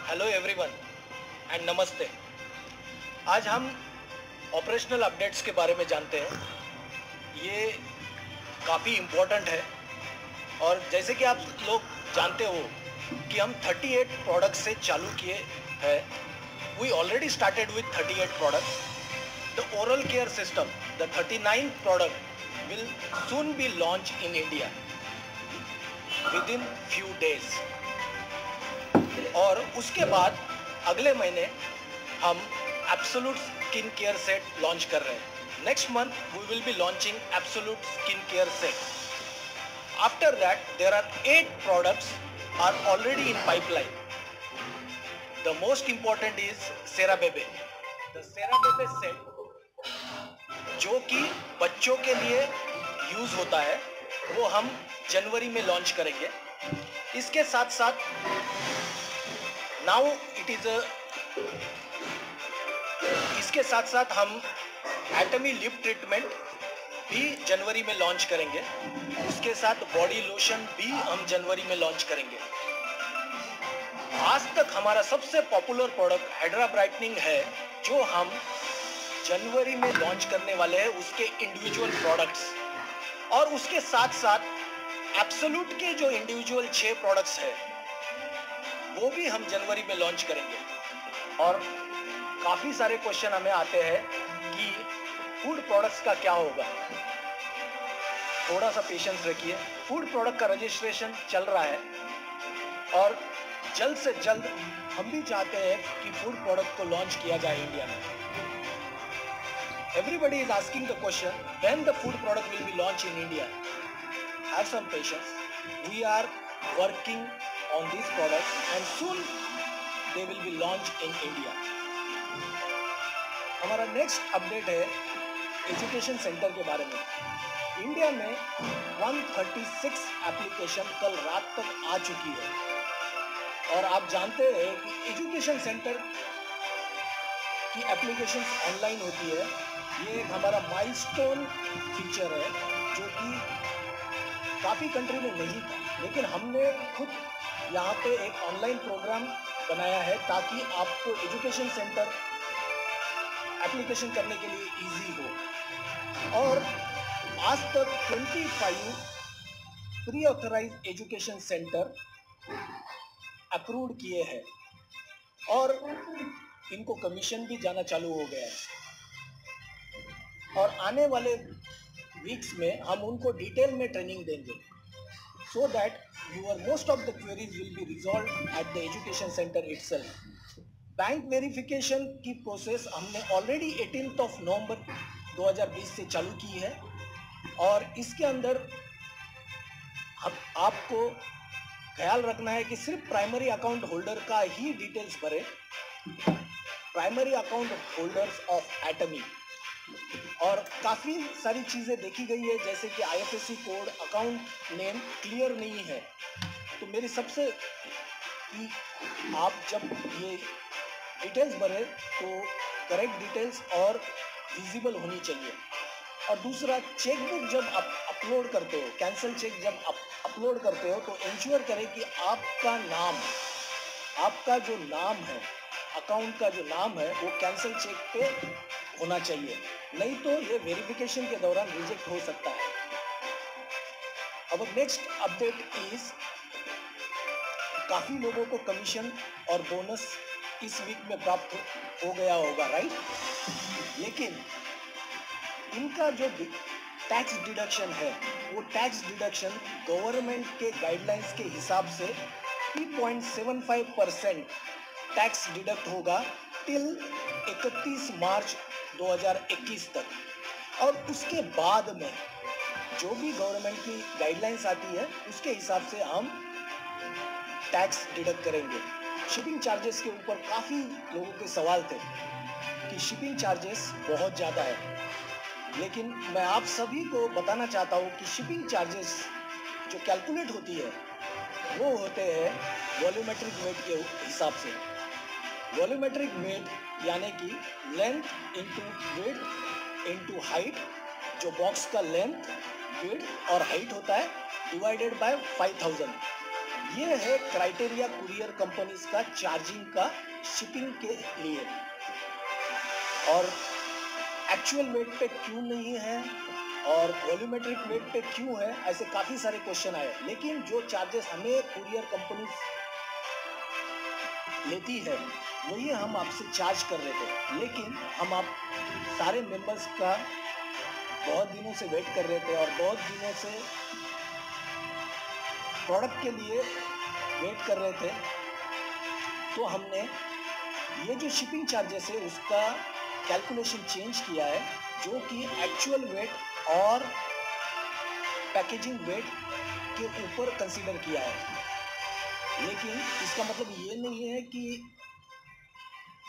Hello everyone and नमस्ते। आज हम ऑपरेशनल अपडेट्स के बारे में जानते हैं। ये काफ़ी इम्पोर्टेंट है और जैसे कि आप लोग जानते हो कि हम 38 प्रोडक्ट्स से चालू किए हैं। We already started with 38 products. The oral care system, the 39th product will soon be launch in India with in few days. और उसके बाद अगले महीने हम absolute skin care set launch कर रहे हैं। Next month we will be launching absolute skin care set. After that there are 8 products are already in pipeline. The most important is सेराबेबे। द सेराबेबे सेट जो कि बच्चों के लिए यूज होता है वो हम जनवरी में लॉन्च करेंगे। इसके साथ साथ नाउ इट इज इसके साथ साथ हम एटमी लिप ट्रीटमेंट भी जनवरी में लॉन्च करेंगे। उसके साथ बॉडी लोशन भी हम जनवरी में लॉन्च करेंगे। आज तक हमारा सबसे पॉपुलर प्रोडक्ट हाइड्रा ब्राइटनिंग है जो हम जनवरी में लॉन्च करने वाले हैं, उसके इंडिविजुअल प्रोडक्ट्स। और उसके साथ साथ एब्सोल्यूट के जो इंडिविजुअल 6 प्रोडक्ट्स है वो भी हम जनवरी में लॉन्च करेंगे। और काफ़ी सारे क्वेश्चन हमें आते हैं कि फूड प्रोडक्ट्स का क्या होगा। थोड़ा सा पेशेंस रखिए। फूड प्रोडक्ट का रजिस्ट्रेशन चल रहा है और जल्द से जल्द हम भी चाहते हैं कि फूड प्रोडक्ट को लॉन्च किया जाए इंडिया में। Everybody is asking the question when the food product will be launch in India. Have some patience, we are working on these products and soon they will be launched in India. हमारा next update है education centre के बारे में। India में 136 application कल रात तक आ चुकी है और आप जानते हैं कि एजुकेशन सेंटर की एप्लीकेशन ऑनलाइन होती है। ये एक हमारा माइलस्टोन फीचर है जो कि काफ़ी कंट्री में नहीं था, लेकिन हमने खुद यहाँ पे एक ऑनलाइन प्रोग्राम बनाया है ताकि आपको एजुकेशन सेंटर एप्लीकेशन करने के लिए इजी हो। और आज तक 25 pre authorised education centre approve किए हैं और इनको कमीशन भी जाना चालू हो गया है। और आने वाले वीक्स में हम उनको डिटेल में ट्रेनिंग देंगे so that your most of the queries will be resolved at the education center itself. Bank verification की प्रोसेस हमने ऑलरेडी 18 नवंबर 2020 से चालू की है और इसके अंदर आपको ख्याल रखना है कि सिर्फ प्राइमरी अकाउंट होल्डर का ही डिटेल्स भरे। प्राइमरी अकाउंट होल्डर्स ऑफ एटमी और काफ़ी सारी चीज़ें देखी गई है जैसे कि IFSC code, account name clear नहीं है। तो मेरी सबसे कि आप जब ये डिटेल्स भरें तो करेक्ट डिटेल्स और विजिबल होनी चाहिए। और दूसरा, चेकबुक जब आप अपलोड करते हो, कैंसिल चेक जब आप अपलोड करते हो तो इंश्योर करें कि आपका नाम, आपका जो नाम है, अकाउंट का जो नाम है वो कैंसिल चेक पे होना चाहिए, नहीं तो ये वेरिफिकेशन के दौरान रिजेक्ट हो सकता है। अब नेक्स्ट अपडेट इज, काफ़ी लोगों को कमीशन और बोनस इस वीक में प्राप्त हो गया होगा, राइट? लेकिन इनका जो टैक्स डिडक्शन है वो टैक्स डिडक्शन गवर्नमेंट के गाइडलाइंस के हिसाब से 3.75% टैक्स डिडक्ट होगा टिल 31 मार्च 2021 तक। और उसके बाद में जो भी गवर्नमेंट की गाइडलाइंस आती है उसके हिसाब से हम टैक्स डिडक्ट करेंगे। शिपिंग चार्जेस के ऊपर काफ़ी लोगों के सवाल थे कि शिपिंग चार्जेस बहुत ज़्यादा है, लेकिन मैं आप सभी को बताना चाहता हूँ कि शिपिंग चार्जेस जो कैलकुलेट होती है वो होते हैं वॉल्यूमेट्रिक वेट के हिसाब से। वॉल्यूमेट्रिक वेट यानी कि length into weight into height, जो बॉक्स का लेंथ, वेट और हाइट होता है, डिवाइडेड बाय 5000। ये है क्राइटेरिया कुरियर कंपनीज का चार्जिंग का शिपिंग के लिए। और एक्चुअल वेट पे क्यों नहीं है और वॉल्यूमेट्रिक वेट पे क्यों है, ऐसे काफी सारे क्वेश्चन आए। लेकिन जो चार्जेस हमें कुरियर कंपनी लेती है वही हम आपसे चार्ज कर रहे थे। लेकिन हम आप सारे मेंबर्स का बहुत दिनों से वेट कर रहे थे और बहुत दिनों से प्रोडक्ट के लिए वेट कर रहे थे, तो हमने ये जो शिपिंग चार्जेस है उसका कैलकुलेशन चेंज किया है, जो कि एक्चुअल वेट और पैकेजिंग वेट के ऊपर कंसीडर किया है। लेकिन इसका मतलब ये नहीं है कि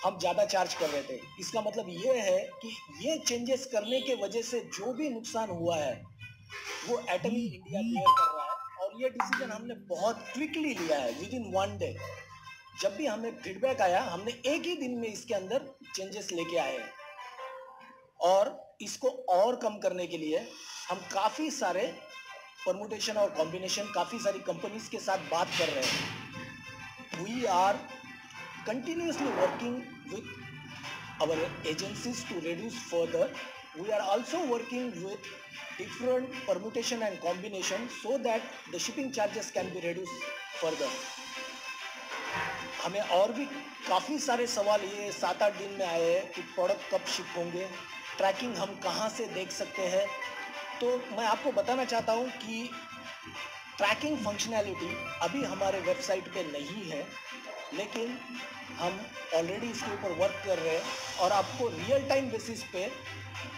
हम ज़्यादा चार्ज कर रहे थे। इसका मतलब ये है कि ये चेंजेस करने के वजह से जो भी नुकसान हुआ है वो एटमी इंडिया बेयर कर रहा है। और ये डिसीजन हमने बहुत क्विकली लिया है, विद इन 1 डे। जब भी हमें फीडबैक आया हमने एक ही दिन में इसके अंदर चेंजेस लेके आए हैं। और इसको और कम करने के लिए हम काफ़ी सारे परमुटेशन और कॉम्बिनेशन काफ़ी सारी कंपनीज के साथ बात कर रहे हैं। We are continuously working with our agencies to reduce further. We are also working with different permutation and combination so that the shipping charges can be reduced further. हमें और भी काफ़ी सारे सवाल ये 7-8 दिन में आए हैं कि प्रोडक्ट कब शिप होंगे, ट्रैकिंग हम कहाँ से देख सकते हैं। तो मैं आपको बताना चाहता हूँ कि ट्रैकिंग फंक्शनैलिटी अभी हमारे वेबसाइट पे नहीं है, लेकिन हम ऑलरेडी इसके ऊपर वर्क कर रहे हैं और आपको रियल टाइम बेसिस पे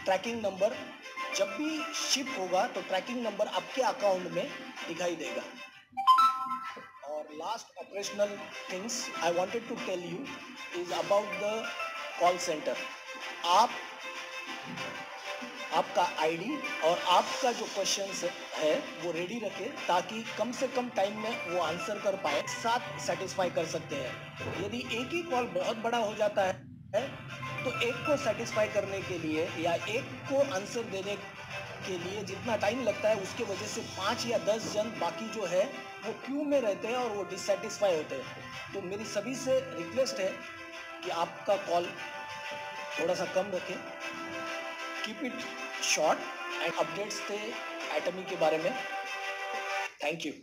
ट्रैकिंग नंबर जब भी शिप होगा तो ट्रैकिंग नंबर आपके अकाउंट में दिखाई देगा। और last operational things I wanted to tell you is about the call centre. आपका आईडी और आपका जो क्वेश्चंस है वो रेडी रखें ताकि कम से कम टाइम में वो आंसर कर पाए, साथ सेटिस्फाई कर सकते हैं। यदि एक ही कॉल बहुत बड़ा हो जाता है तो एक को सेटिस्फाई करने के लिए या एक को आंसर देने के लिए जितना टाइम लगता है उसके वजह से 5 या 10 जन बाकी जो है वो क्यू में रहते हैं और वो डिससेटिस्फाई होते हैं। तो मेरी सभी से रिक्वेस्ट है कि आपका कॉल थोड़ा सा कम रखें, keep it short and updates थे एटमी के बारे में। Thank you.